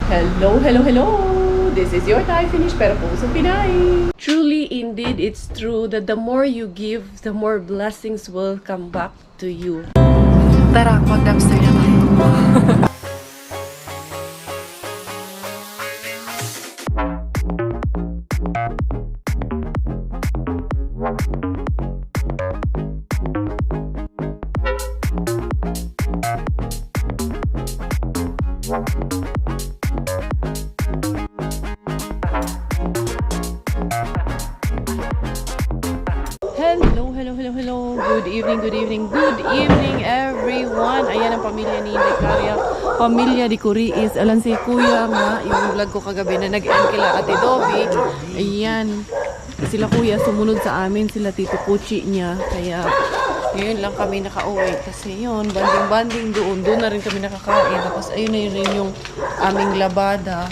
Hello, hello, hello! This is your Thai finish pero pusong Pinay. Truly, indeed, it's true that the more you give, the more blessings will come back to you. Tara, mag-dumpster na tayo. Hello, hello, hello, hello. Good evening, good evening, good evening everyone. Ayan ang pamilya ni Decaria. Pamilya di Curiis. Alam si Kuya nga, yung vlog ko kagabi na nag-end kila Ate Dobby. Ayan. Sila Kuya sumunod sa amin, sila Tito Puchi niya. Kaya ngayon lang kami nakauwi. Kasi yun, banding-banding doon. Doon na rin kami nakakain. Tapos ayun na yun yung aming labada.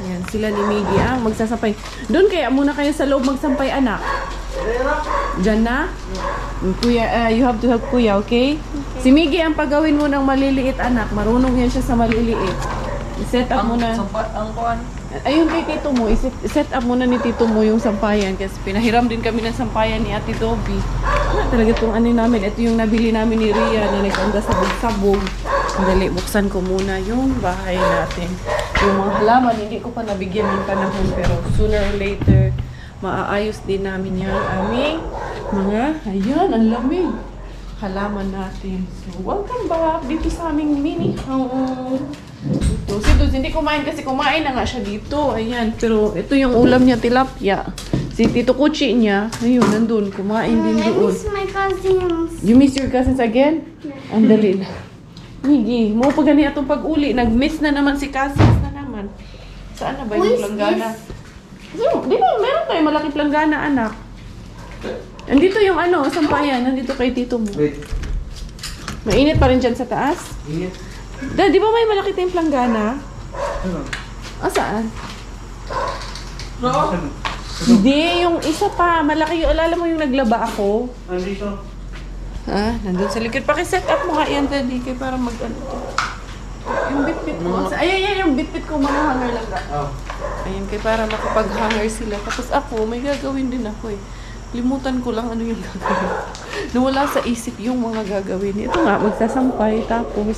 Ayan, sila ni Miggy ang magsasampay. Doon kaya muna kayo sa loob magsampay anak. Diyan na? Kuya, you have to help Kuya, okay? Si Miggy ang pagawin mo ng maliliit anak. Marunong yan siya sa maliliit. I-set up mo na. Ayun kay Tito mo, i-set up muna ni Tito mo yung sampayan. Kasi pinahiram din kami ng sampayan ni Ate Dobby. Talaga itong ano namin. Ito yung nabili namin ni Ria na nagkanda sabog-sabog. Dali, buksan ko muna yung bahay natin. Yung mga halaman, hindi ko pa nabigyan ng panahon. Pero sooner or later, maaayos din namin yung aming mga, ayan, ang lamig. Halaman natin. So, welcome back dito sa aming mini home. Ito, si Dudes, hindi kumain kasi kumain na nga siya dito. Ayan, pero ito yung ulam niya, tilapia. Si Tito Kuchi niya, ayun, nandun, kumain din doon. I miss my cousins. You miss your cousins again? Ang dali na. Miggy, mo pa gani atong pag-uli. Nag-miss na naman si cousins na naman. Saan na ba yung planggana? Di ba, meron tayong malaki planggana, anak. Andito yung ano, sampayan. Nandito kay Tito mo. Wait. Mainit pa rin dyan sa taas? Init. Di ba may malaki tayong planggana? Ano? Saan? Hindi, yung isa pa. Malaki yung, alala mo yung naglaba ako? Andito. Nandun sa likod. Paki-set up mo nga yan, Daddy, kaya para mag-ano to. Yung bit-bit mo. Ayan, yung bit-bit ko, mga hanger lang ka. Oh. Ayan, kaya para makapag-hanger sila. Tapos ako, may gagawin din ako eh. Limutan ko lang ano yung gagawin. Nawala sa isip yung mga gagawin. Ito nga, magsasampay, tapos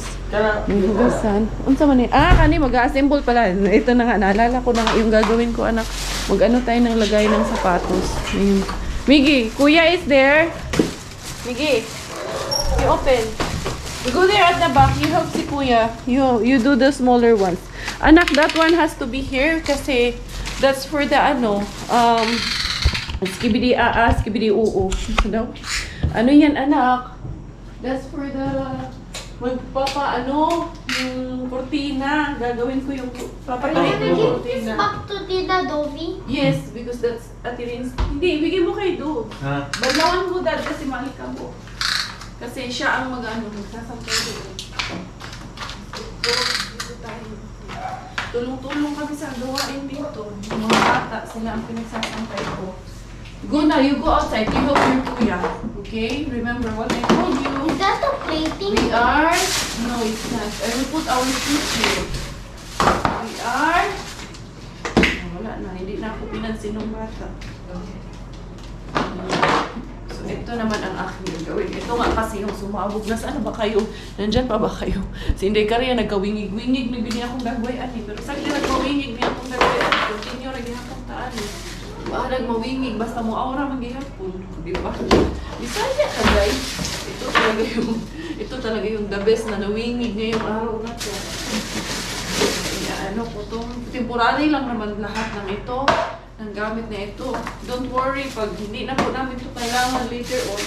may hugasan. Unsa man eh? Kani, mag-assemble pala. Ito na nga, naalala ko na nga yung gagawin ko, anak. Mag-ano tayo ng lagay ng sapatos. Ayun. Miggy, Kuya is there. Miggy, you open. You go there at the back. You help si Kuya. You do the smaller ones. Anak, that one has to be here kasi that's for the ano, skibidi skibidi oo. Daw. Ano yan, anak? That's for the magpapa ano, yung kortina. Gagawin ko yung paparinig Can I yung give kortina. this back to Tita Dobby? Yes, because that's Atirin's. Hindi, ibigay mo kay Do. Ha? Badlawan mo dad kasi mahika mo. Kasi siya ang mag-ano, magsasampay doon. Dito tayo. Tulong-tulong kami sa gawain dito. Yung mga bata, sila ang pinagsasampay ko. Go now, you go outside. You help your kuya. Okay? Remember what I told you. Is that a plating? We are... No, it's not. I will put our food here. We are... Wala na. Hindi na ako pinansin ng bata. So, ito naman ang aking gagawin. Ito nga kasi yung sumabog. Nasaan ba kayo? Nandyan pa ba kayo? Si Inday Karia nagkawingig-wingig. Nagbili akong dagwayan eh. Pero saan nila nagkawingig niya akong dagwayan? Continue na ginakang taan eh. Bahalag mawingig. Basta mo aura maghihapon. Di ba? Bisaya ka guys. Ito talaga yung the best na nawingig ngayong araw na to. Ano po to? Temporary lang naman lahat ng ito. Ng gamit na ito. Don't worry, pag hindi na po namin ito kailangan later on,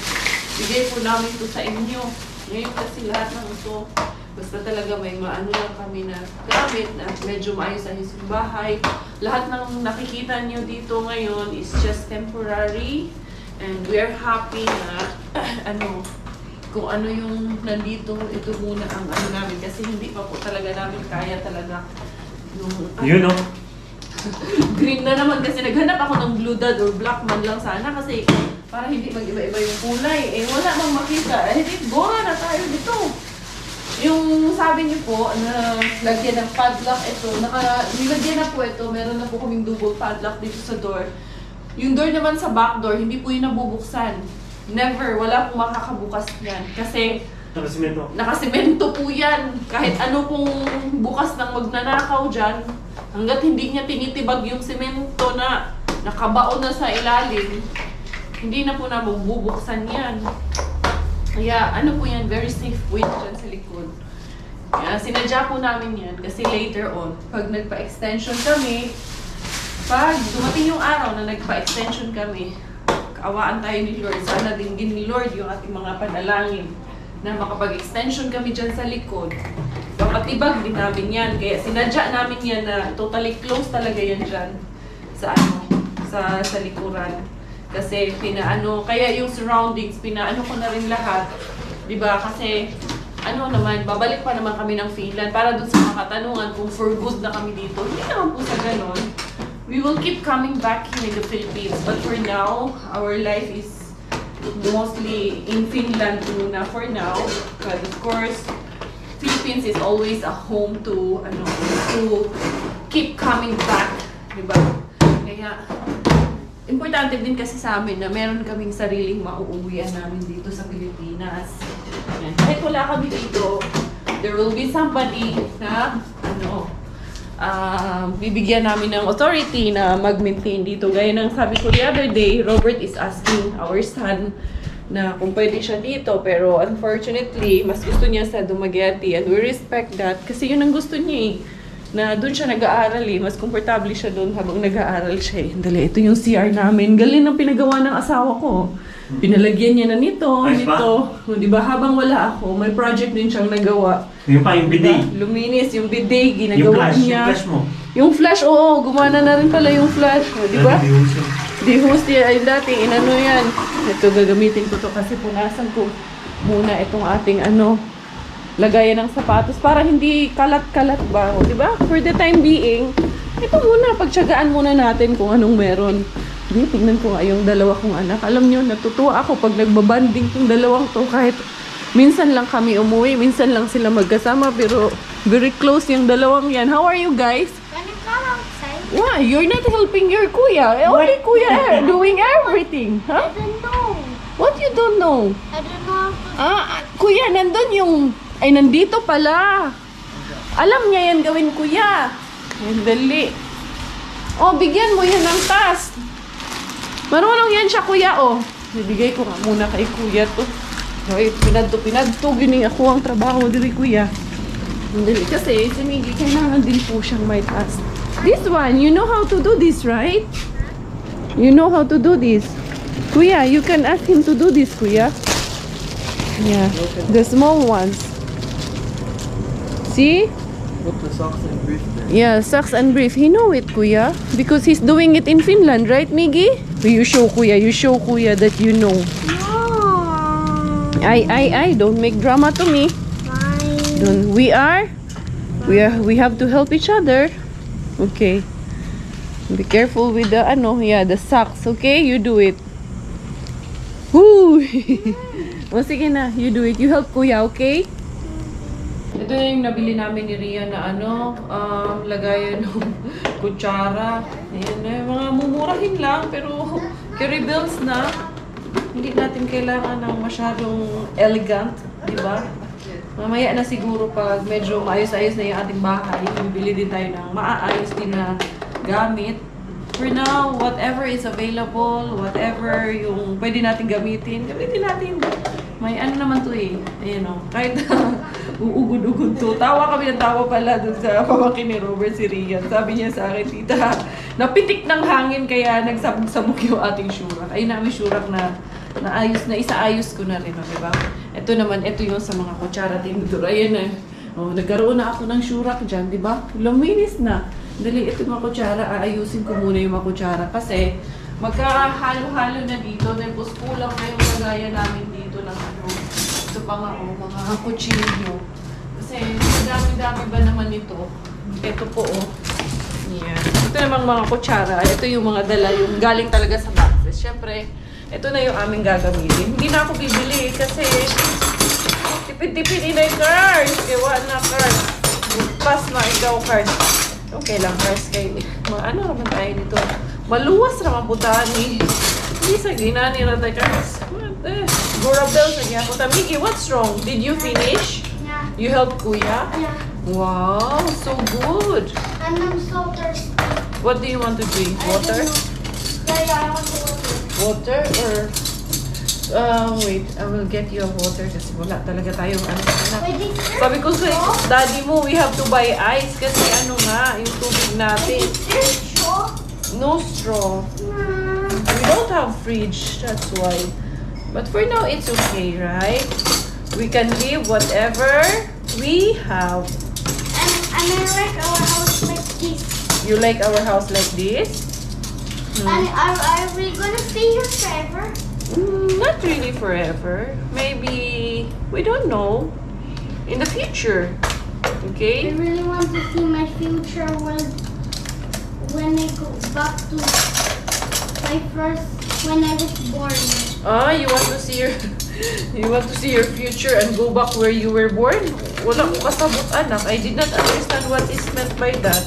bigay po namin ito sa inyo. Ngayon kasi lahat ng ito, basta talaga may maano lang kami na gamit na medyo maayos sa yung bahay. Lahat ng nakikita niyo dito ngayon is just temporary and we are happy na kung ano yung nandito, ito muna ang ano namin kasi hindi pa po talaga namin kaya talaga yung You know. green na naman kasi naghanap ako ng blue dad or black man lang sana kasi para hindi mag-iba-iba yung kulay. Eh wala mang makita. Eh di, bora na tayo dito. Yung sabi niyo po na lagyan ng padlock, ito, nilagyan na po ito, meron na po kaming double padlock dito sa door. Yung door naman sa back door, hindi po yun nabubuksan. Never, wala pong makakabukas yan. Kasi nakasimento po yan. Kahit ano pong bukas ng magnanakaw dyan, hanggat hindi niya tinitibag yung simento na nakabaon na sa ilalim, hindi na po nabubuksan yan. Kaya ano po yan, very safe weight dyan sa likod. Kaya sinadya po namin yan kasi later on, pag nagpa-extension kami, pag dumating yung araw na nagpa-extension kami, kaawaan tayo ni Lord, sana dinggin ni Lord yung ating mga panalangin na makapag-extension kami dyan sa likod. Papatibag din namin yan. Kaya sinadya namin yan na totally close talaga yan dyan sa sa likuran. Kasi kaya yung surroundings, pinaano ko na rin lahat. Diba? Kasi naman, babalik pa naman kami ng Finland para dun sa mga katanungan kung for good na kami dito. Hindi naman po sa ganon. We will keep coming back here in the Philippines. But for now, our life is mostly in Finland muna for now. But of course, Philippines is always a home to keep coming back. Diba? Kaya, importante din kasi sa amin na meron kaming sariling mauuwian namin dito sa Pilipinas. Yan. Kahit wala kami dito, there will be somebody na bibigyan namin ng authority na mag-maintain dito. Gaya ng sabi ko the other day, Robert is asking our son na kung pwede siya dito. Pero unfortunately, mas gusto niya sa Dumaguete and we respect that kasi yun ang gusto niya eh. Na doon siya nag-aaral eh. Mas komportable siya doon habang nag-aaral siya eh. Dali, ito yung CR namin. Galing ang pinagawa ng asawa ko. Pinalagyan niya na nito. O, diba, habang wala ako, may project din siyang nagawa. Yung pa, yung bidet. Diba? Luminis, yung bidet, ginagawa niya. Yung flash mo. Yung flash, oo, gumana na rin pala yung flash. O, diba? Di-host yan, dati, inano yan. Ito, gagamitin ko to kasi punasan ko muna itong ating lagayan ng sapatos para hindi kalat-kalat ba, o, diba? For the time being, ito muna, pagtsagaan muna natin kung anong meron. Hindi, tingnan ko nga yung dalawa kong anak. Alam nyo, natutuwa ako pag nagbabanding tong dalawang to. Kahit minsan lang kami umuwi, minsan lang sila magkasama, pero very close yung dalawang yan. How are you guys? Can you come outside? Why? You're not helping your kuya. Only kuya doing everything. Huh? I don't know. What you don't know? I don't know how to Kuya, nandun yung... Ay, nandito pala. Alam niya yan gawin, kuya. Yan, dali. Oh, bigyan mo yan ng task. Marunong yan siya, kuya, oh. Bibigay ko nga muna kay kuya to. Okay, pinadto. Gining ako ang trabaho diri, kuya. Dali, kasi si Miggy, kailangan din po siyang may task. This one, you know how to do this, right? You know how to do this. Kuya, you can ask him to do this, kuya. Yeah, the small ones. See? Put the socks and brief there. Yeah, socks and brief. He know it, kuya. Because he's doing it in Finland, right, Miggy? You show kuya that you know. No. I don't make drama to me. Fine. Don't. We have to help each other. Okay. Be careful with the the socks, okay? You do it. Woo! O sige na, you do it. You help kuya, okay? Ito na yung nabili namin ni Ria na lagayan ng kutsara. Ayan, mga mumurahin lang, pero carry bills na. Hindi natin kailangan ng masyadong elegant, di ba? Mamaya na siguro pag medyo maayos-ayos na yung ating bahay, bibili din tayo ng maaayos din na gamit. For now, whatever is available, whatever yung pwede natin gamitin natin. May naman to eh. Ayan o. Kahit uugod-ugod to. Tawa kami ng tawa pala dun sa pamangkin ni Robert, si Rian. Sabi niya sa akin, tita, napitik ng hangin kaya nagsabog-sabog yung ating shurak. Ayun namin shurak na isaayos ko na rin, diba? Ito naman, ito yung sa mga kutsara tinidor. Ayan na. Oh, nagkaroon na ako ng shurak dyan, diba? Luminis na. Dali, ito yung mga kutsara. Aayusin ko muna yung mga kutsara kasi magkahalo-halo na dito. Tapos kulang na yung lagayan namin dito ng ito pa nga mga kutsilyo. Kasi dami-dami ba naman ito. Ito po Yan. Ito namang mga kutsara. Ito yung mga dala, yung galing talaga sa boxes. Siyempre, ito na yung aming gagamitin. Hindi na ako bibili kasi tipid-tipid inay cars. Kaya wala na cars. Pas na ikaw cars. Okay lang cars kay ano naman tayo dito. Maluwas naman po ni. Hindi sa ginani na tayo cars. Gorabel sa niya po. Miki, what's wrong? Did you finish? Yeah. You helped Kuya? Yeah. Wow, so good. And I'm so thirsty. What do you want to drink? Water? Yeah, I want water. Water or wait, I will get you a water kasi wala talaga tayong ano anak. Wait, is there Sabi ko sa straw? daddy mo, we have to buy ice kasi ano nga, yung tubig natin. Wait, is there straw? No straw. We don't have fridge, that's why. But for now, it's okay, right? We can live whatever we have. And I like our house like this. You like our house like this? And are we gonna stay here forever? Not really forever. Maybe, we don't know. In the future. I Okay? really want to see my future when I go back to my first when I was born. You want to see your you want to see your future and go back where you were born? Wala ko kasabot anak. I did not understand what is meant by that.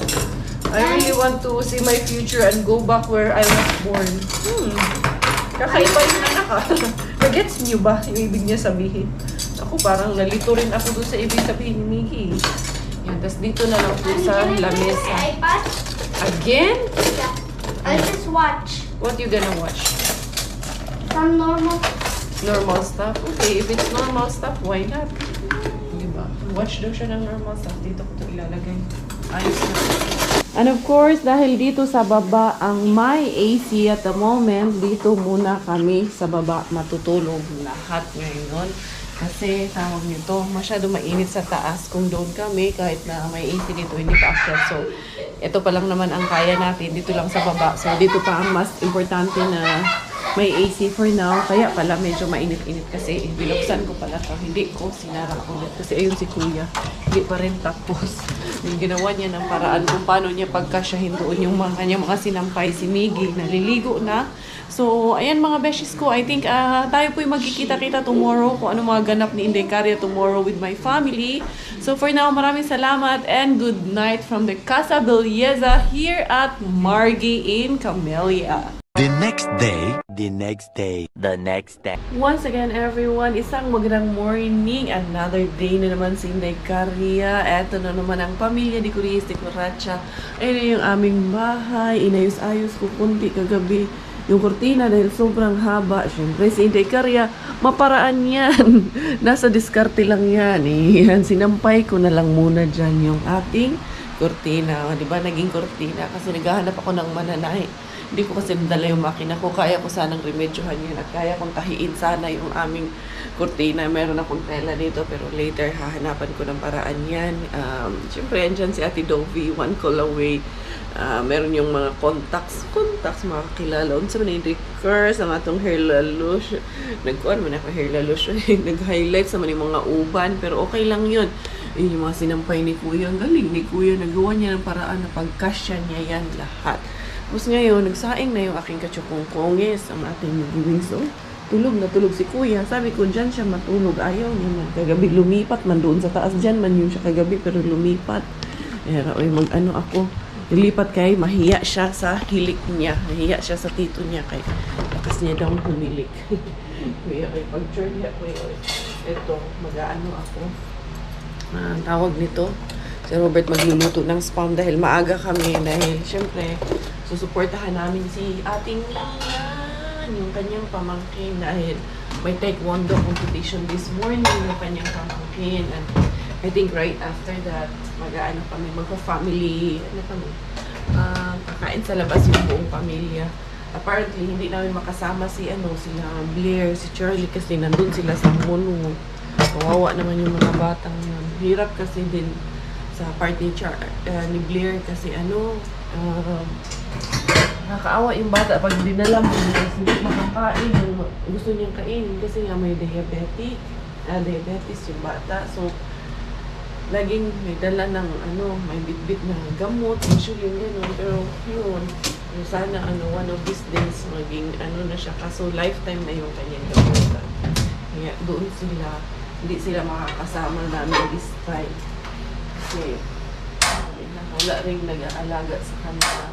I really want to see my future and go back where I was born. Kakaiba yung anak ah. Nagets niyo ba yung ibig niya sabihin? Ako parang nalito rin ako doon sa ibig sabihin ni Miki. Yan, tas dito na lang po I'm sa gonna play lamesa. my iPad. Again? Yeah. I just watch What you gonna watch? some normal. Normal stuff? Okay, if it's normal stuff, why not? Diba? Watch daw siya ng normal stuff. Dito ko ito ilalagay. Ayos na. And of course, dahil dito sa baba ang may AC at the moment, dito muna kami sa baba matutulog lahat ngayon. Kasi tawag nito, masyado mainit sa taas. Kung doon kami, kahit na may AC dito, hindi pa akyat. So, ito pa lang naman ang kaya natin. Dito lang sa baba. So, dito pa ang mas importante na may AC for now. Kaya pala medyo mainit-init kasi binuksan ko pala ito. Hindi ko sinara ulit. Kasi ayun si Kuya. Hindi pa rin tapos. Yung ginawa niya ng paraan kung paano niya pagkasyahin doon yung mga kanyang mga sinampay. Si Miggy, naliligo na. So, ayan mga beshes ko. I think tayo po'y magkikita-kita tomorrow kung ano mga ganap ni Inday Caria tomorrow with my family. So, for now, maraming salamat and good night from the Casa Belleza here at Margie in Camellia. The next day, the next day, the next day. Once again, everyone, isang magandang morning. Another day na naman sa Inday Caria. Eto na naman ang pamilya ni Curiis de Coracha. Ayun na yung aming bahay. Inayos-ayos ko kunti kagabi. Yung kurtina dahil sobrang haba. Siyempre, si Inday Caria, maparaan yan. Nasa diskarte lang yan. Yan, sinampay ko na lang muna dyan yung ating kurtina. O, diba, naging kurtina. Kasi naghahanap ako ng mananahi. Hindi ko kasi nadala yung makina ko. Kaya ko sanang remedyohan yan at kaya kong tahiin sana yung aming kurtina. Meron akong tela dito pero later hahanapan ko ng paraan yan. Siyempre, andyan si Ate Dovi, one call away. Meron yung mga contacts, mga kakilala. Unsa man yung curse, ang atong hair lalush. Nagkuhan man ako hair lalush. Nag-highlight sa man yung mga uban. Pero okay lang yun. Yun yung mga sinampay ni Kuya. Ang galing ni Kuya. Nagawa niya ng paraan na pagkasya niya yan lahat. Tapos ngayon, nagsaing na yung aking katsukongkonges, ang ating giving. So, tulog na tulog si Kuya. Sabi ko, dyan siya matulog. Ayaw niya man. Kagabi lumipat man doon sa taas. Dyan man yun siya kagabi, pero lumipat. Mag-ano ako. Nilipat kay, mahiya siya sa hilik niya. Mahiya siya sa tito niya kay lakas niya daw humilik. Kuya, kay pag-journey ako yun. Ito, mag-ano ako. Tawag nito. Si Robert magluluto ng spam dahil maaga kami. Dahil, syempre, susuportahan namin si ating Nian, yung kanyang pamangkin. Dahil may taekwondo competition this morning yung kanyang pamangkin. And I think right after that, mag-ano kami, magpa-family, kakain sa labas yung buong pamilya. Apparently, hindi namin makasama sila Blair, si Charlie kasi nandun sila sa Mono. Kawawa naman yung mga batang yun. Hirap kasi din sa party ni Blair kasi nakakaawa yung bata pag dinala mo kasi hindi makakain yung gusto niyang kainin kasi nga may diabetes yung bata. So, laging may dala ng may bitbit na gamot, insulin, gano'n. Pero yun, sana one of these days maging na siya. Kaso lifetime na yung kanyang gamutan. Kaya doon sila hindi sila makakasama namin this time. Kasi wala rin nag-aalaga sa kanila.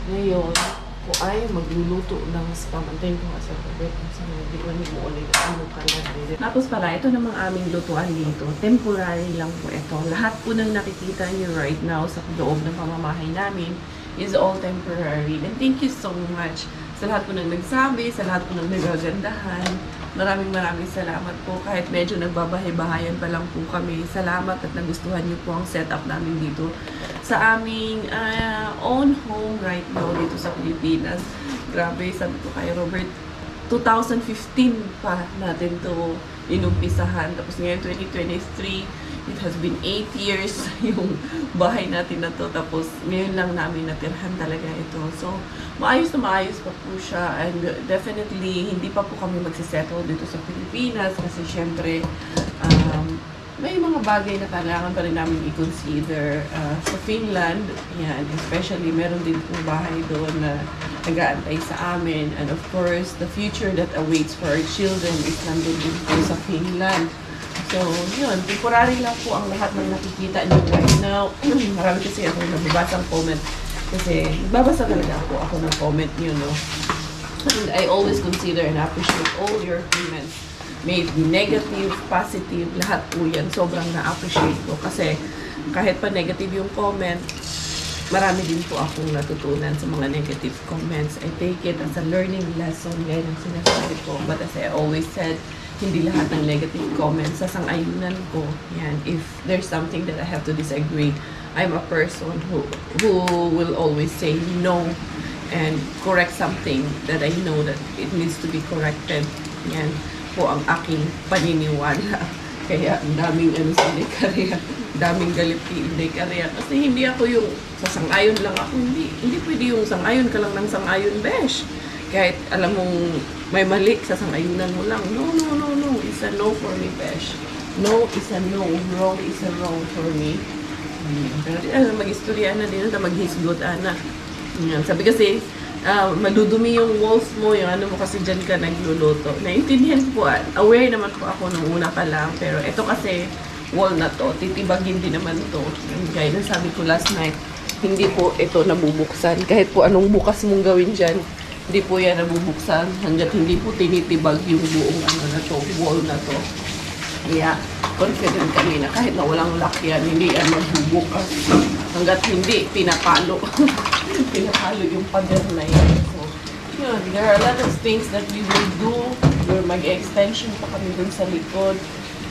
Ngayon, ko ay magluluto ng spam. Antayin ko nga sa Robert. Sa hindi ko mo ulit ano ka na. Tapos pala, ito namang aming lutuan dito. Temporary lang po ito. Lahat po ng nakikita niyo right now sa loob ng pamamahay namin is all temporary. And thank you so much sa lahat po ng nagsabi, sa lahat po ng nagagandahan. Maraming salamat po. Kahit medyo nagbabahay-bahayan pa lang po kami. Salamat at nagustuhan niyo po ang setup namin dito sa aming own home right now dito sa Pilipinas. Grabe, sabi ko kay Robert, 2015 pa natin to inumpisahan. Tapos ngayon, 2023, it has been 8 years yung bahay natin na to. Tapos ngayon lang namin natirhan talaga ito. So, maayos na maayos pa po siya. And definitely, hindi pa po kami magsisettle dito sa Pilipinas. Kasi syempre, may mga bagay na kailangan pa rin namin i-consider sa Finland. Yan, especially meron din pong bahay doon na nag-aantay sa amin. And of course, the future that awaits for our children is nandun din po sa Finland. So, yun, temporary lang po ang lahat ng nakikita niyo right now. Marami kasi ako nababasang comment. Kasi babasa talaga ako ng comment niyo, no? And I always consider and appreciate all your comments. May it be negative, positive, lahat po yan. Sobrang na-appreciate ko. Kasi kahit pa negative yung comment, marami din po akong natutunan sa mga negative comments. I take it as a learning lesson. Yan ang sinasabi ko. But as I always said, hindi lahat ng negative comments sasang-ayunan ko. Yan. If there's something that I have to disagree, I'm a person who will always say no and correct something that I know that it needs to be corrected. Yan po ang aking paniniwala. Kaya ang daming sa Decaria, daming galit kay Decaria. Kasi hindi ako yung sasang-ayon lang ako. Hindi pwede yung sang-ayon ka lang ng sang-ayon, besh. Kahit alam mong may mali, sasang-ayunan mo lang. No. It's a no for me, besh. No is a no. Wrong is a wrong for me. Pero mag-istorya na din na maghisgot, ana. Sabi kasi, madudumi yung walls mo, yung ano mo kasi dyan ka nagluluto. Naintindihan po, aware naman po ako nung una pa lang, pero ito kasi wall na to, titibagin din naman to. Gaya na sabi ko last night, hindi po ito nabubuksan. Kahit po anong bukas mong gawin dyan, hindi po yan nabubuksan hanggat hindi po tinitibag yung buong ano na to, wall na to. Kaya confident kami na kahit na walang lock yan, hindi yan magbubukas hanggat hindi pinapalo. Pinapalo yung pader na yan. So, yun, there are a lot of things that we will do. We're mag-extension pa kami dun sa likod.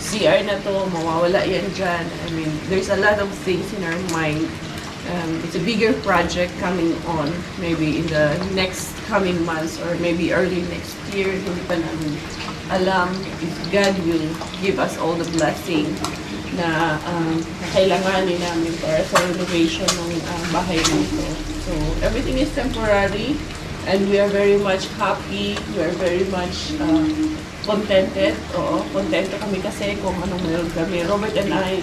CR na to, mawawala yan dyan. I mean, there's a lot of things in our mind. It's a bigger project coming on, maybe in the next coming months or maybe early next year. Hindi pa namin alam if God will give us all the blessing na kailanganin namin para sa renovation ng bahay nito. So, everything is temporary and we are very much happy. We are very much contented. Oo, kontento kami kasi kung anong meron kami. Robert and I,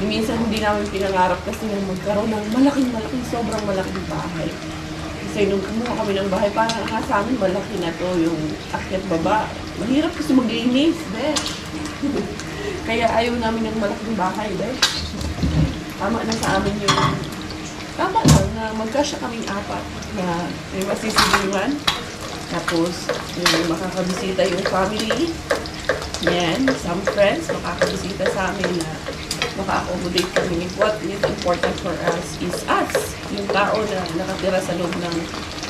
minsan hindi namin pinangarap kasi nung magkaroon ng malaking, sobrang malaking bahay. Kasi nung kumuha kami ng bahay, parang nga sa amin malaki na to yung akyat baba. Mahirap kasi maglinis, besh. Kaya ayaw namin ng malaking bahay, besh. Tama na sa amin yung tama lang na magkasya kaming apat na may masisilingan. Tapos, yung makakabisita yung family. Yan, some friends makakabisita sa amin na maka-accommodate kami. What is important for us is us. Yung tao na nakatira sa loob ng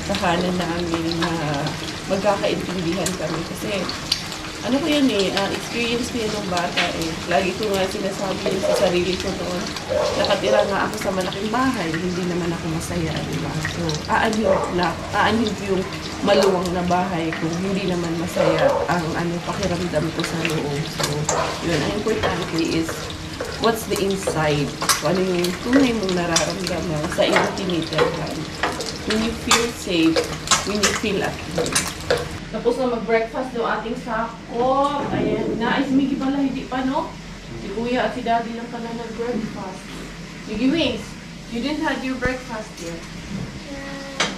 tahanan namin na magkakaintindihan kami. Kasi, ano ko yan experience ko yan ng bata Lagi ko nga sinasabi sa sarili ko noon, nakatira nga ako sa malaking bahay, hindi naman ako masaya, diba? So, aanhin ko yung maluwang na bahay kung hindi naman masaya ang pakiramdam ko sa loob. So, yun, ang importante is, what's the inside? Kung ano yung tunay mong nararamdaman sa iyong tinitirhan. When you feel safe, when you feel at home. Tapos na mag-breakfast yung ating sako. Ayan na. Ay, si Miggy pala, hindi pa, no? Si Kuya at si Daddy lang pala nag-breakfast. Miggy Wings, you didn't have your breakfast yet.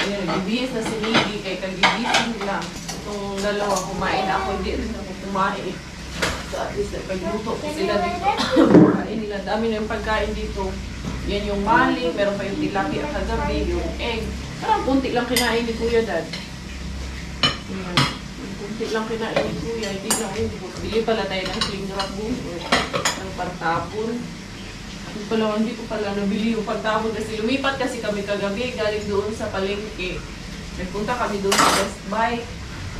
Ayan, nagbibihis na si Miggy kay kagigising lang. Itong dalawa, kumain ako, hindi rin ako kumain. So at least nagpagluto po sila dito. Kain nila. Dami na yung pagkain dito. Yan yung maling, meron pa yung tilapia kagabi, yung egg. Parang kunti lang kinain ni Kuya Dad. Yan. Kunti lang kinain ni Kuya. Hindi na bili pala tayo ng cling wrap boom or ng pantapon. Hindi ko pala nabili yung pantapon kasi lumipat kasi kami kagabi galing doon sa palengke. Nagpunta kami doon sa Best Buy.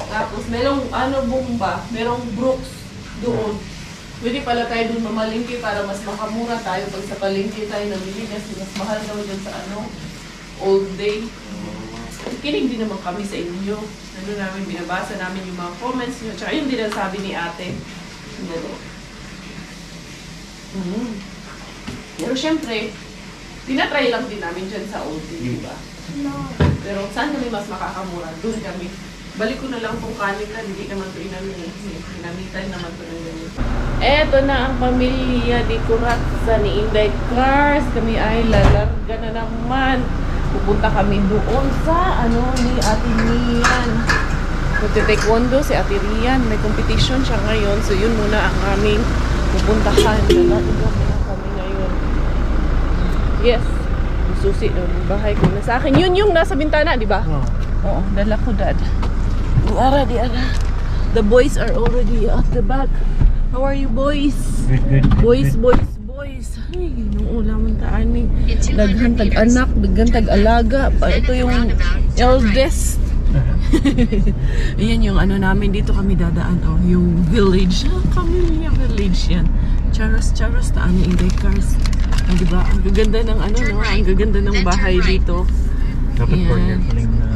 Tapos merong bomba, merong Brooks doon. Pwede pala tayo doon mamalingki para mas makamura tayo pag sa palengke tayo nabili kasi mas mahal daw dyan sa all day. Kinig din naman kami sa inyo. Namin, binabasa namin yung mga comments nyo. Tsaka yun din ang sabi ni ate. Pero syempre, tinatry lang din namin dyan sa OT, di ba? No. Pero saan kami mas makakamura? Doon kami. Balik ko na lang itong kanila, hindi naman ito inamitan naman ito ng ganyan. Eto na ang pamilya di Kuratsa ni Inday Cars. Kami ay lalarga na naman. Pupunta kami doon sa ni Ate Rian. Magte-taekwondo si Ate Rian. May competition siya ngayon. So yun muna ang aming pupuntahan. Lalarga na kami ngayon. Yes. Yung susi doon. Yung bahay ko na sa akin. Yun yung nasa bintana, di ba? Oo, dala ko, Dad. Di ara. The boys are already at the back. How are you, boys? Good. Boys. Ay, nung ulaman taan ni. Daghan tag-anak, daghan tag-alaga. Ito yung eldest. Ayan yung namin. Dito kami dadaan. Oh, yung village. Camilla Village yan. Charos, taan ni Inday Cars. Ah, diba? Ang gaganda ng ang gaganda ng bahay dito. Dapat corner pa lang na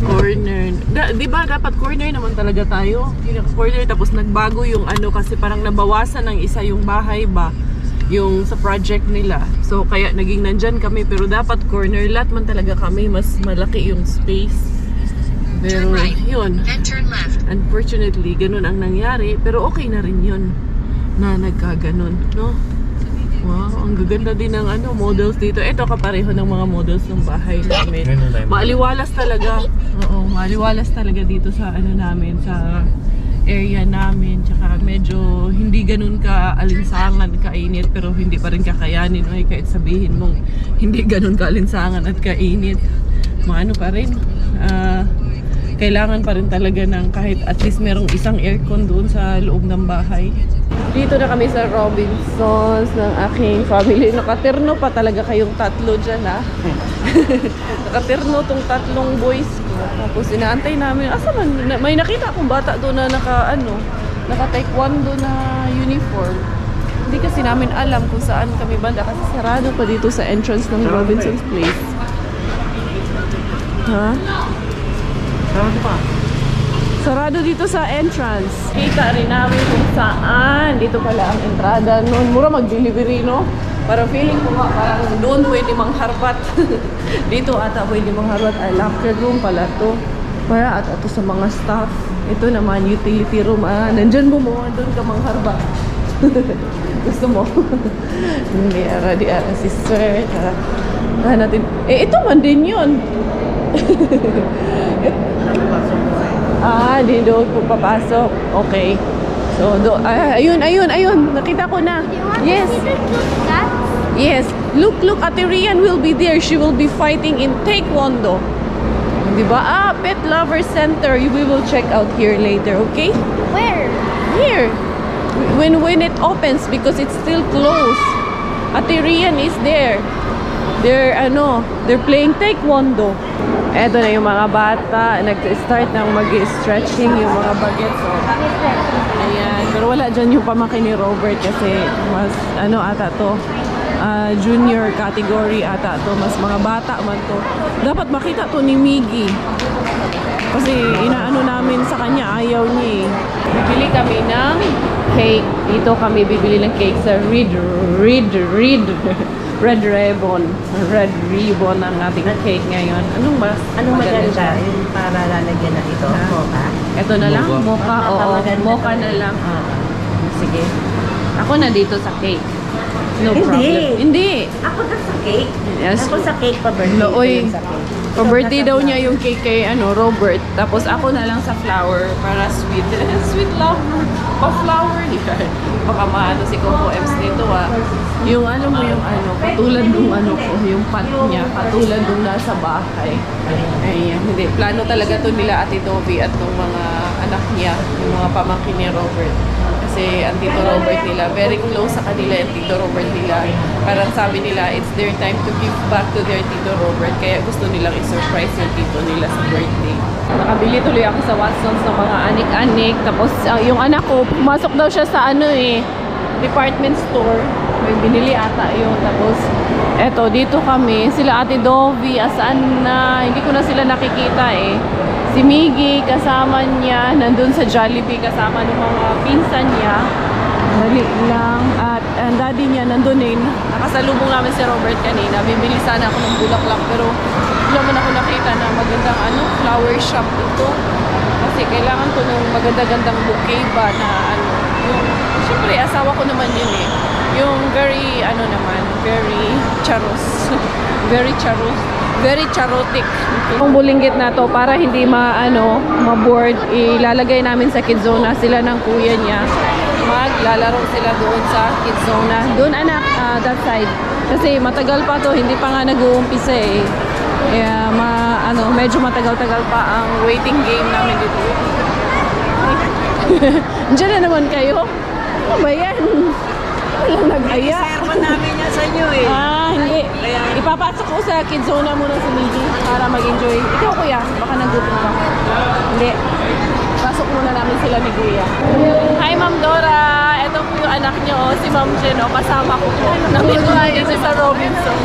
Corner. Di ba dapat corner naman talaga tayo? Corner tapos nagbago yung kasi parang nabawasan ng isa yung bahay ba? Yung sa project nila. So kaya naging nandyan kami pero dapat corner lot man talaga kami. Mas malaki yung space. Pero yun. Unfortunately, ganun ang nangyari. Pero okay na rin yun na nagkaganon. No? Wow, ang gaganda din ng models dito. Ito kapareho ng mga models ng bahay namin. Maaliwalas talaga. Oo, maaliwalas talaga dito sa namin, sa area namin. Tsaka medyo hindi ganun ka-alinsangan, kainit, pero hindi pa rin kakayanin. Oy, kahit sabihin mong hindi ganun ka-alinsangan at kainit. Pa rin. Kailangan pa rin talaga ng kahit at least merong isang aircon doon sa loob ng bahay. Dito na kami sa Robinsons ng aking family. Nakaterno pa talaga kayong tatlo dyan, ha? Nakaterno tong tatlong boys ko. Tapos inaantay namin. Asa man? May nakita akong bata doon na naka-taekwondo na uniform. Hindi kasi namin alam kung saan kami banda. Kasi sarado pa dito sa entrance ng Robinsons Place. Ha? Sarado pa. Sarado dito sa entrance. Kita rin namin kung saan. Dito pala ang entrada noon. Mura mag-delivery, no? Parang feeling ko nga, parang doon pwede mangharbat. Dito ata pwede mangharbat. Ay, locker room pala to. Para at ito sa mga staff. Ito naman, utility room. Nandyan mo doon ka mangharbat. Gusto mo? Di ara, sister. Tara natin. Ito man din yun. Di doon po papasok. Okay. So, ayun. Nakita ko na. Do you want Yes. to see the cute cats? Yes. Look, Ate Rian will be there. She will be fighting in Taekwondo. Diba? Pet Lover Center. We will check out here later, okay? Where? Here. When it opens because it's still closed. Ate Rian is there. They're playing Taekwondo. Eto na yung mga bata, nag-start ng mag-stretching yung mga bagets. So, ayan. Pero wala dyan yung pamakin ni Robert kasi mas, ata to, junior category ata to. Mas mga bata man to. Dapat makita to ni Miggy. Kasi namin sa kanya, ayaw niya eh. Bibili kami ng cake. Dito kami bibili ng cake sa Red Ribbon. Red Ribbon ang ating cake ngayon. Anong maganda? Yung para lalagyan na ito. Mocha. Ito na lang? Mocha. Oo. Maganda. Mocha na lang. Sige. Ako na dito sa cake. No Hindi. problem. Hindi. Ako na sa cake. Yes. Ako sa cake pa birthday. No, ko oy. yun sa cake. Pa-birthday daw niya yung cake kay Robert. Tapos ako na lang sa flower para sweet. Sweet lover. Pa-flower yan. Baka maano si Coco Ems dito Yung katulad nung ko, yung pot niya, katulad nung nasa bahay. Ayan, hindi. Plano talaga to nila Ate Dobby at nung mga anak niya, yung mga pamangkin ni Robert. Kasi ang Tito Robert nila, very close sa kanila yung Tito Robert nila. Parang sabi nila, it's their time to give back to their Tito Robert. Kaya gusto nilang i-surprise yung tito nila sa birthday. Nakabili tuloy ako sa Watson's ng mga anik-anik. Tapos yung anak ko, pumasok daw siya sa department store. May binili ata yun. Tapos, eto, dito kami. Sila Ate Dovi, asaan na? Hindi ko na sila nakikita Si Miggy, kasama niya. Nandun sa Jollibee, kasama ng mga pinsan niya. Dali lang. At ang daddy niya nandun Nakasalubong namin si Robert kanina. Bibili sana ako ng bulaklak. Pero, wala man ako nakita na magandang flower shop ito. Kasi kailangan ko ng maganda-gandang bouquet ba na Siyempre, asawa ko naman yun Yung very, very charos. Very charos. Very charotic. Yung bulinggit na to, para hindi ma-board, ilalagay namin sa kids zone sila ng kuya niya. Maglalaro sila doon sa kids zone. Doon anak, that side. Kasi matagal pa to, hindi pa nga nag-uumpisa Kaya, medyo matagal-tagal pa ang waiting game namin dito. Diyan na naman kayo. Ano ba yan? Walang nag-aya. Sermon namin yan sa inyo Hindi. Ipapasok ko sa kids zone muna si Miggy para mag-enjoy. Ikaw kuya, baka nagutom ka. Hindi. Pasok muna namin sila ni Kuya. Hi Ma'am Dora! Ito po yung anak niyo, si Ma'am Jen. Kasama ko po. Nandito na dito sa Robinson.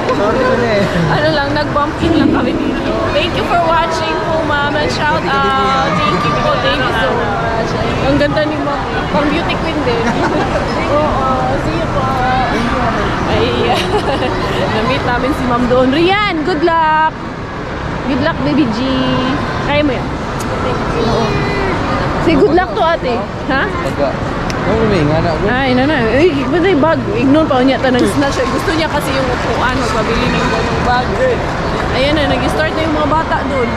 Nag-bumping lang kami dito. Thank you for watching po, Ma'am. And shout out. Thank you po. Thank you so much. Ang ganda ni Ma'am. Pang beauty queen din. Oo. See you po. Ay, na-meet namin si Ma'am doon. Rian, good luck! Good luck, baby G. Kaya mo yan? Oo. Say good luck to ate. Ha? Ay, Ay, ba't ay bag? Ignore pa niya. Nag-snatch siya. Gusto niya kasi yung upuan. Magpabili ng ganong bag. Ayan na, nag-start na yung mga bata doon.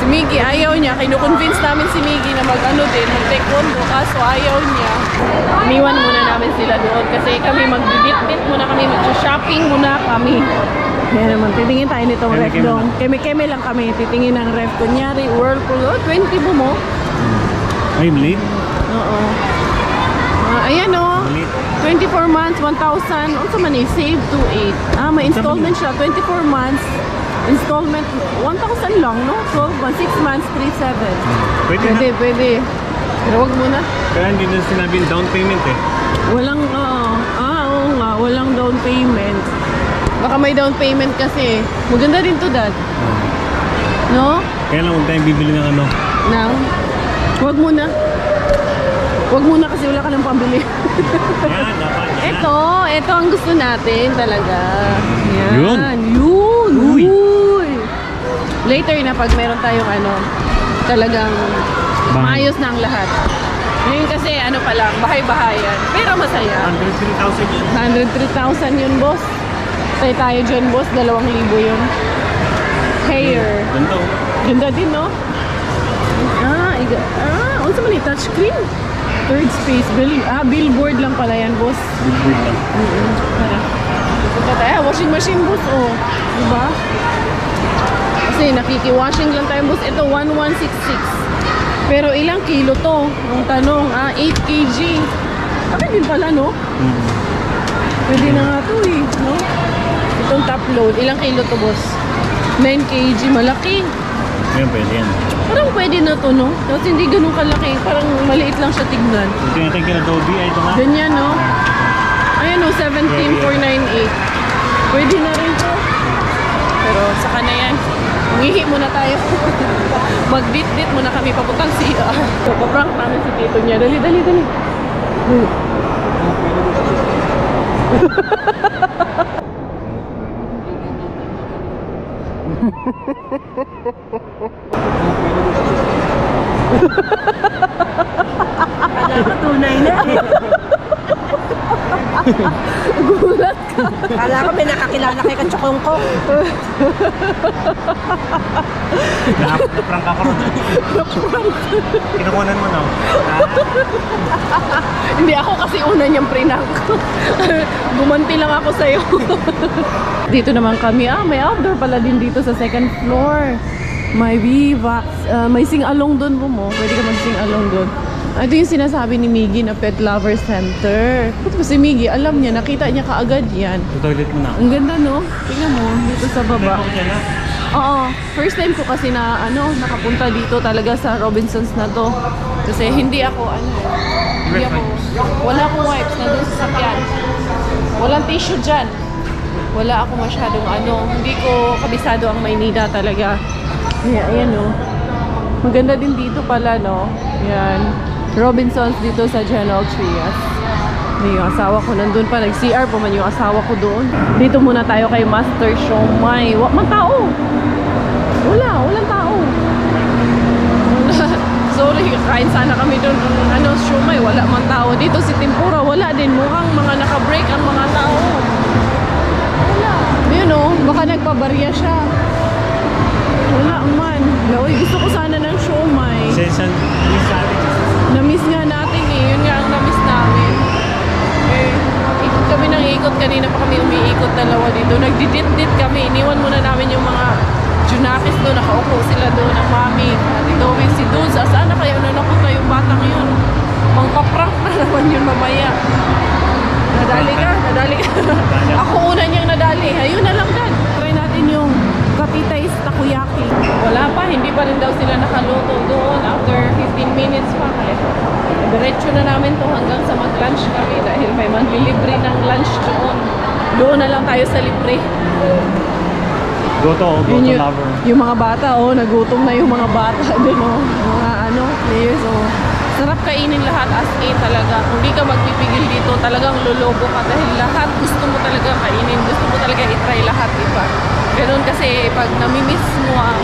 Si Miggy, ayaw niya. Kinu-convince namin si Miggy na mag-taekwondo. Kaso ayaw niya. Iniwan muna namin sila doon. Kasi kami mag-bit-bit muna kami. Mag-shopping muna kami. Yan naman, titingin tayo nitong ref dong. Keme-keme lang kami, titingin ng ref. Kunyari, Whirlpool, 20 po mo. Ay, late? Oo. Ayan 24 months, 1,000. Also man save to 8. May installment siya, 24 months. Installment, 1,000 lang, no? 12 months, 6 months, 3,700. Pwede. Pero wag muna. Kaya hindi na sinabi yung down payment Walang, oo nga, walang down payment. Baka may down payment kasi. Maganda rin to, Dad. No? Kaya lang huwag tayong bibili ng Wag muna. Wag muna kasi wala ka ng pambili. Yan, dapat yan. Ito ang gusto natin talaga. Yan. Yun. Uy. Later na pag meron tayong talagang maayos na ang lahat. Ngayon kasi pa lang, bahay-bahayan. Pero masaya. 103,000 yun. 103,000 yun, boss. Tayo dyan, boss. 2,000 yun. Hair. Ganda Ganda din, no? Also mali, touchscreen. Third space. Billboard lang pala yan, boss. Billboard lang. Washing machine, boss, Diba? Kasi nakiki-washing lang tayo, boss. Ito, 1166. Pero ilang kilo to? Ang tanong, 8 kg. Bakit din pala, no? Pwede na nga to, no? Itong top load, ilang kilo to, boss? 9 kg, malaki. Yan, pwede yan. Parang pwede na to, no? Tapos hindi ganun kalaki. Parang maliit lang siya tignan. Ito yung ating kina-Dobby. Ito nga. Ganyan, no? Ayan, no? 17,498. Pwede na rin to. Pero saka na yan. Umihi muna tayo. Mag-bit-bit muna kami papuntang siya. So, paprank namin si tito niya. Dali. Kaya tunay na Gulat ka. Kala ko may nakakilala kay Katsukong ko. Naprank ako ron. Kinukunan mo, no? Hindi ako kasi una niyang prank. Gumanti lang ako sa'yo. Dito naman kami. May outdoor pala din dito sa second floor. May Vivax. May sing-along doon mo. Pwede ka mag-sing-along doon. Ito yung sinasabi ni Miggy na Pet Lover Center. Ito si Miggy, alam niya, nakita niya kaagad yan. Sa toilet mo na. Ang ganda, no? Tingnan mo, dito sa baba. Ako dyan, ha? Oo, first time ko kasi na nakapunta dito talaga sa Robinsons na to. Kasi hindi ako wala akong wipes na doon sa sakyan. Walang tissue dyan. Wala ako masyadong hindi ko kabisado ang Maynila talaga. Ayan oh. Maganda din dito pala, no? Yan. Robinsons dito sa General Trias. Yung asawa ko nandun pa, nag-CR pa man yung asawa ko doon. Dito muna tayo kay Master Siomai. Man tao! Walang tao. Sorry, kain sana kami doon siomai, wala man tao. Dito si Tempura, wala din. Mukhang mga naka-break ang mga tao. Wala. Yun o, baka nagpabarya siya. Wala man. Uy, gusto ko sana ng siomai. Sensan, miss natin. Na-miss nga natin eh. Yun nga ang na-miss namin. Ikot kami ng ikot. Kanina pa kami umiikot dalawa dito. Nagdidit-dit kami. Iniwan muna namin yung mga Junakis doon. Nakaupo sila doon. Ang mami. Ate Dowie, si Duz. Saan na kayo? Napunta yung batang yun. Mangpaprank na naman yun mamaya. Nadali ka? Nadali ka? Ako una niyang nadali. Ayun na lang dan. Try natin yung Kapitay's Takoyaki. Wala pa, hindi pa rin daw sila nakaluto doon after 15 minutes pa. Kaya diretso na namin to hanggang sa mag-lunch kami dahil may manlilibre ng lunch doon. Doon na lang tayo sa libre. Goto lover. Yung mga bata, nagutom na yung mga bata din, mga players, sarap kainin lahat as in talaga. Kung di ka magpipigil dito, talagang lolobo ka dahil lahat gusto mo talaga kainin, gusto mo talaga i-try lahat, diba? Ganun kasi pag namimiss mo ang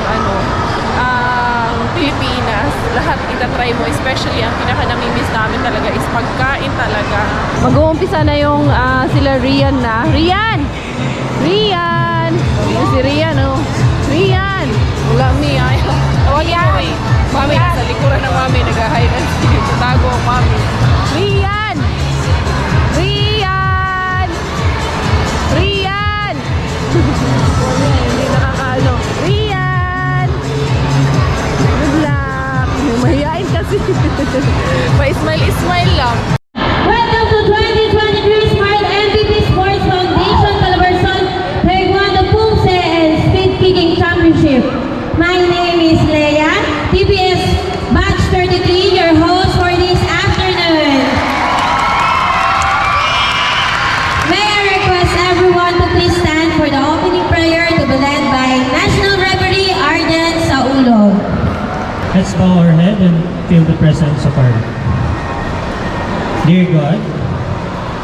Pilipinas, lahat itatry mo, especially ang pinaka-namimiss namin talaga is pagkain talaga. Mag-uumpisa na yung sila Rian na. Rian! Rian! Ito si Rian, Rian! Wala mi, ayaw. Tawagin mo eh. Mami, nasa likuran ng mami, nag-hide and seek. Tago ang mami. Rian! Rian! Rian! Hindi nakakaano. Rian! Good luck! Mahihain kasi. Pa-smile lang. Welcome to 2023 Smart MVP Sports Foundation Calabarzon Taekwondo Pumse and Speed Kicking Championship. My name is Leia, TPS Batch 33, your host for this afternoon. May I request everyone to please stand for the opening prayer to be led by National Referee Arden Saulog. Let's bow our head and feel the presence of our Dear God,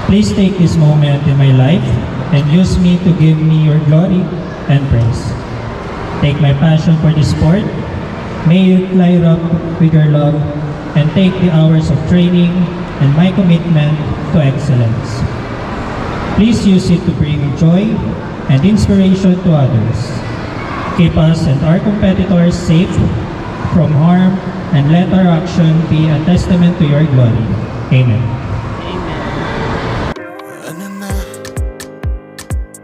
please take this moment in my life and use me to give me your glory and praise. Take my passion for this sport, may it light up with your love, and take the hours of training and my commitment to excellence. Please use it to bring joy and inspiration to others. Keep us and our competitors safe from harm, and let our action be a testament to your glory. Amen. Ano na?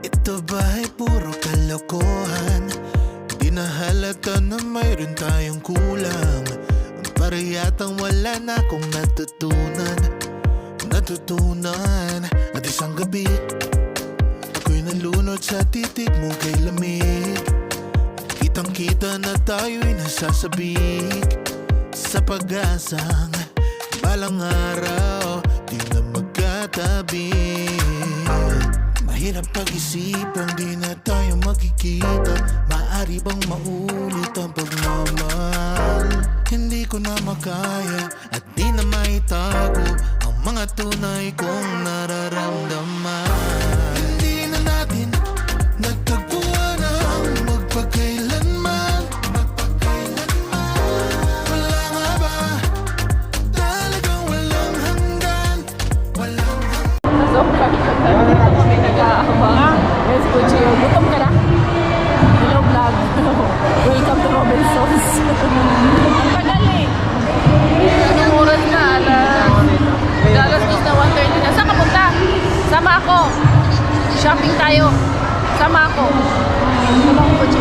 Ito ba'y puro kalokohan? Di na halata na mayroon tayong kulang. Para yatang wala na akong natutunan. At isang gabi ako'y nalunod sa titig mo kay lamig. Kitang-kita na tayo'y nasasabik sa pag-asang balang araw di na magkatabi. Mahirap pag-isipang di na tayo magkikita. Maaari bang maulit ang pagmamahal? Hindi ko na makaya at di na maitago ang mga tunay kong nararamdaman. Hindi na natin nagtagpuan ang magpakailanman. Wala nga ba? Talagang walang hanggan. Sobrang Welcome to Robinsons. Ang tagal eh. Anong oras na? Alas 2 na 1:30 na. Saan ka punta? Sama ako. Shopping tayo. Sama ako. Sama ako, Kuchi.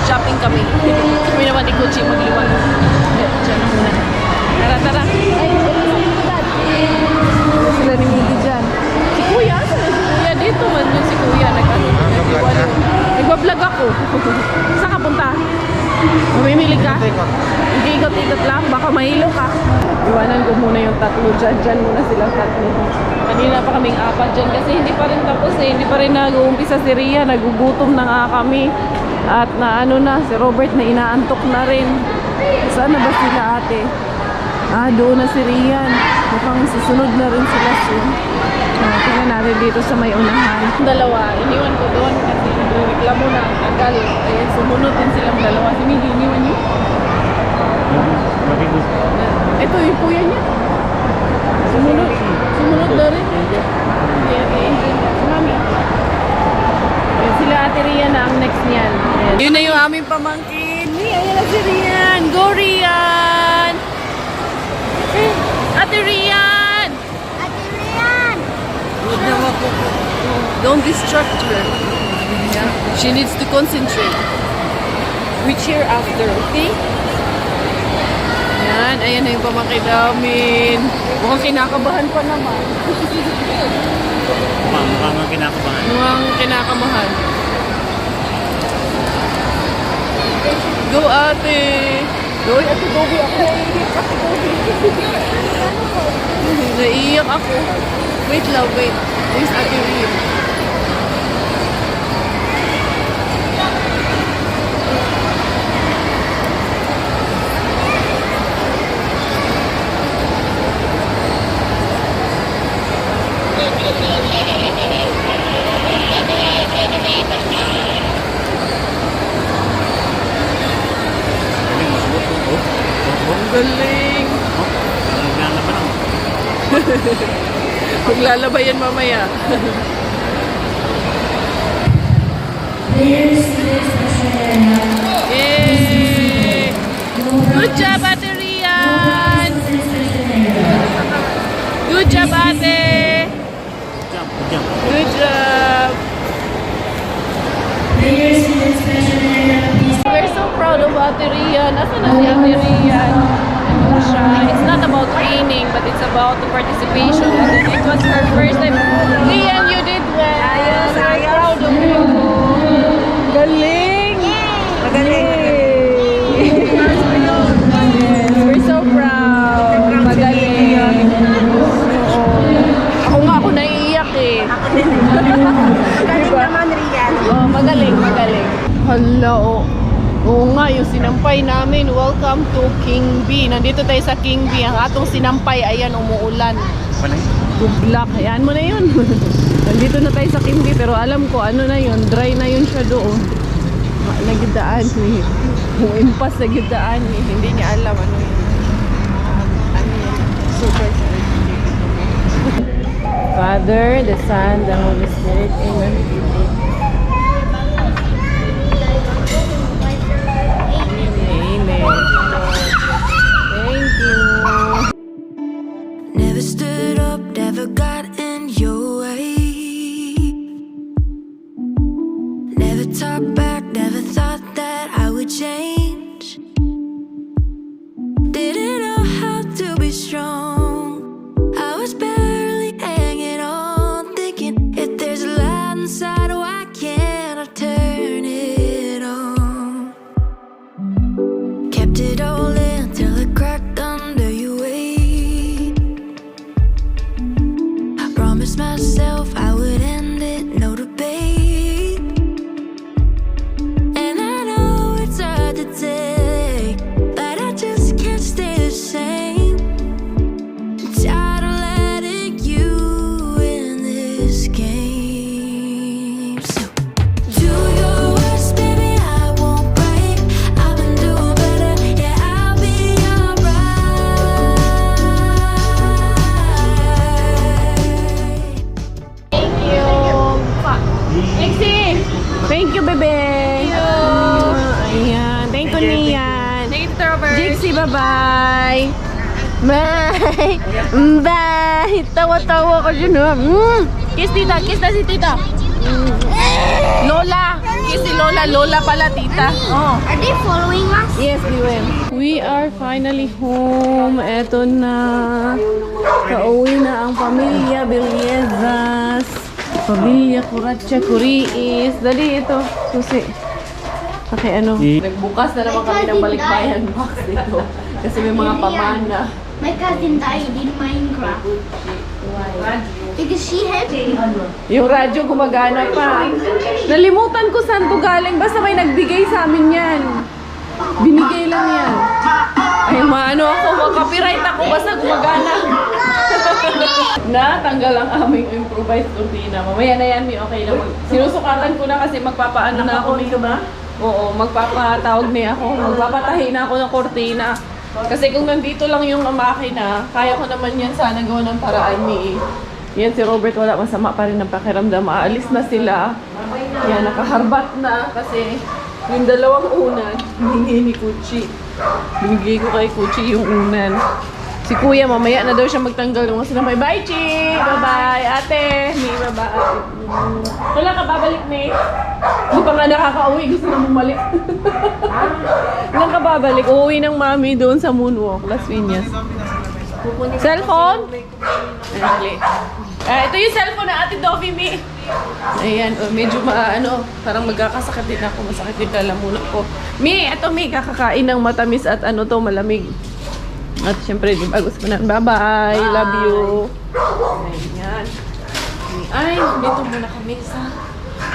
Shopping kami. Kami naman ni Kuchi magliwan. Diyan na muna. Tara, tara. Ay, sila ni Miggy dyan. Si Kuya? Si Kuya dito man yun si Kuya. Nagbablog ako. Saan ka punta? Mamimili ka? Ikot-ikot lang. Baka mahilo ka. Iwanan ko muna yung tatlo dyan. Dyan muna silang tatlo. Kanina pa kaming apat dyan kasi hindi pa rin tapos eh. Hindi pa rin nag-uumpisa si Ria. Nagugutom na nga kami. At na ano na, si Robert na inaantok na rin. Saan na ba sila ate? Doon na si Rian. Mukhang susunod na rin sila soon. Tingnan natin dito sa may unahan. Dalawa, iniwan ko doon kasi reklamo na ang tagal. Ayan, sumunod din silang dalawa. Si Miggy, iniwan niyo? Ito yung kuya niya. Sumunod na rin. Mami. Ayan, sila ate Rian na ang next niyan. Ayan. Yun na yung aming pamangkin. Ayan na si Rian. Go Rian! Ate Rian! Ate Rian! Don't distract her. Yeah. She needs to concentrate. We cheer after, okay? Yan, ayan na yung pamangkin namin. Mukhang kinakabahan pa naman. Mukhang kinakabahan. Mukhang kinakabahan. Go ate! Go ate Bobby ako. Naiiyak ako. Wait lang, wait. Where's ate Ria? Ang galing! Maglalaba yan mamaya. Yay! Good job, Ate Rian! Good job, Ate! Good job! We're so proud of Ate Rian. Nasaan na si Ate Rian? Ito siya. It's not about training, but it's about the participation. It was her first time. Rian, you did well. Ayos, We're ayos. proud of you. Galing! Magaling. Yes, we're so proud. Magaling. Oo. Ako naiiyak eh. Magaling naman, Rian. Oh, magaling. Hala, oh. Oo nga, yung sinampay namin. Welcome to King B. Nandito tayo sa King B. Ang atong sinampay, ayan, umuulan. Tublak. Hayaan mo na yun. Nandito na tayo sa King B. Pero alam ko, ano na yun, dry na yun siya doon. Nagdaan eh. Impas na gidaan eh. Hindi niya alam ano yun. Ano yun. Super sad. Father, the Son, the Holy Spirit. Amen. Amen. Thank you. Never stood up, never got in your way. Never talked back, never thought that I would change. Didn't know how to be strong. I was barely hanging on, thinking if there's a light inside Bye-bye! Bye! Bye! Tawa-tawa ko dyan, ha? Kiss tita! Kiss na si tita! Lola! Kiss si Lola! Lola pala, tita! Oh. Are they following us? Yes, we will. We are finally home. Eto na. Kauwi na ang pamilya Villezas. Pamilya Curacha Curiis. Dali ito. Susi. Okay, ano? Nagbukas na naman kami ng balikbayan box dito. Kasi may mga pamana. My cousin died in Minecraft. Why? Because she had it. Yung radyo gumagana pa. Nalimutan ko saan to galing. Basta may nagbigay sa amin yan. Binigay lang yan. Ay, maano ako. Mag-copyright ako. Basta gumagana. Natanggal ang aming improvised cortina. Mamaya na yan, may okay na. Sinusukatan ko na kasi magpapaano na ako. May ba? Oo, magpapatawag niya ako. Magpapatahi na ako ng cortina. Kasi kung nandito lang yung makina, kaya ko naman yan sana gawa ng paraan ni... Yan si Robert, wala masama pa rin ang pakiramdam. Aalis na sila. Yan, nakaharbat na kasi yung dalawang unan, hiningi ni Kuchi. Binigay ko kay Kuchi yung unan. Si Kuya, mamaya na daw siya magtanggal ng sila. Bye, Chi! Bye-bye, ate! May bye-bye. Wala ka babalik, Nate? Hindi pa nga nakaka-uwi. Gusto na bumalik. Ilang ka babalik? Uuwi ng mami doon sa Moonwalk, Las Piñas. Cellphone? Ito yung cellphone na Ate Dovi, Mi. Ayan, medyo parang magkakasakit din ako. Masakit din kalamunan ko. Mi, ito Mi, kakakain ng matamis at malamig. At syempre, di ba gusto ko na. Bye-bye. Love you. Ayan. Ay, dito muna kami sa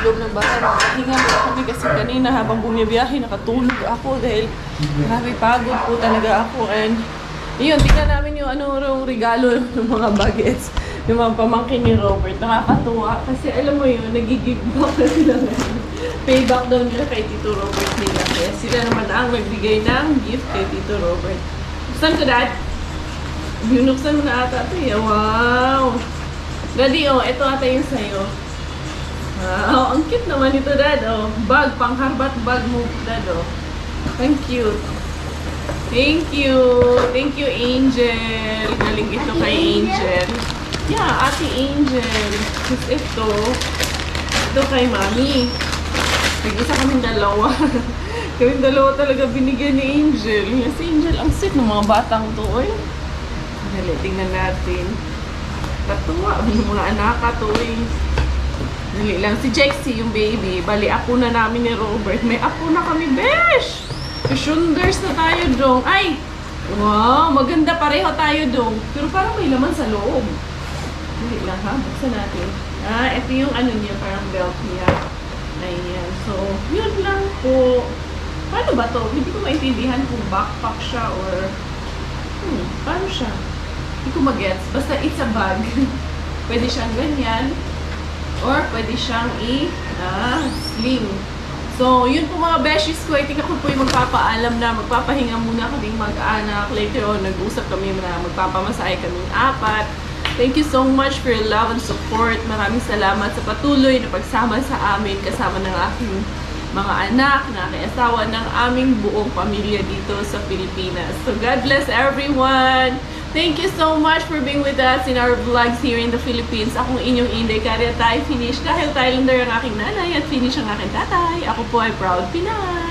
loob ng bahay. Hinga muna kami kasi kanina habang bumibiyahe, nakatulog ako dahil grabe pagod po talaga ako. And yun, tingnan namin yung regalo ng mga bagets. Yung mga pamangkin ni Robert. Nakakatuwa kasi alam mo yun, nagigig back na sila ngayon. Payback daw nila kay Tito Robert nila. Kaya sila naman ang magbigay ng gift kay Tito Robert. Buksan ko, Dad. Binuksan mo na ata ito eh. Wow! Daddy, ito ata yung sa'yo. Wow, ang cute naman ito, Dad. Bag, pangharbat bag mo, Dad. Thank you. Thank you. Thank you, Angel. Galing ito kay Angel. Yeah, Ate Angel. Tapos ito kay Mami. Nag-isa kaming dalawa. Kaming dalawa talaga binigyan ni Angel. Si Angel, ang sweet ng mga batang to. Dali, tingnan natin. Katuwa, yung mga anak to. Dali lang. Si Jexie, yung baby. Bali, apo na namin ni Robert. May apo na kami, besh! Shunders na tayo dong. Ay! Wow! Maganda pareho tayo dong. Pero parang may laman sa loob. Dali lang ha. Buksan natin. Ito yung niya, parang belt niya. Ayan. So, yun lang po. Paano ba to? Hindi ko maintindihan kung backpack siya or... paano siya? Hindi ko mag-gets. Basta it's a bag. Pwede siyang ganyan. Or pwede siyang sling. So, yun po mga beshies ko. I think ako po yung magpapaalam na magpapahinga muna kaming mag-anak. Later on, nag-usap kami na magpapamasahe kaming 4. Thank you so much for your love and support. Maraming salamat sa patuloy na pagsama sa amin kasama ng aking mga anak, na asawa ng aming buong pamilya dito sa Pilipinas. So, God bless everyone! Thank you so much for being with us in our vlogs here in the Philippines. Akong inyong Inday Caria Tay, Finish dahil Thailander ang aking nanay at Finish ang aking tatay. Ako po ay proud Pinay!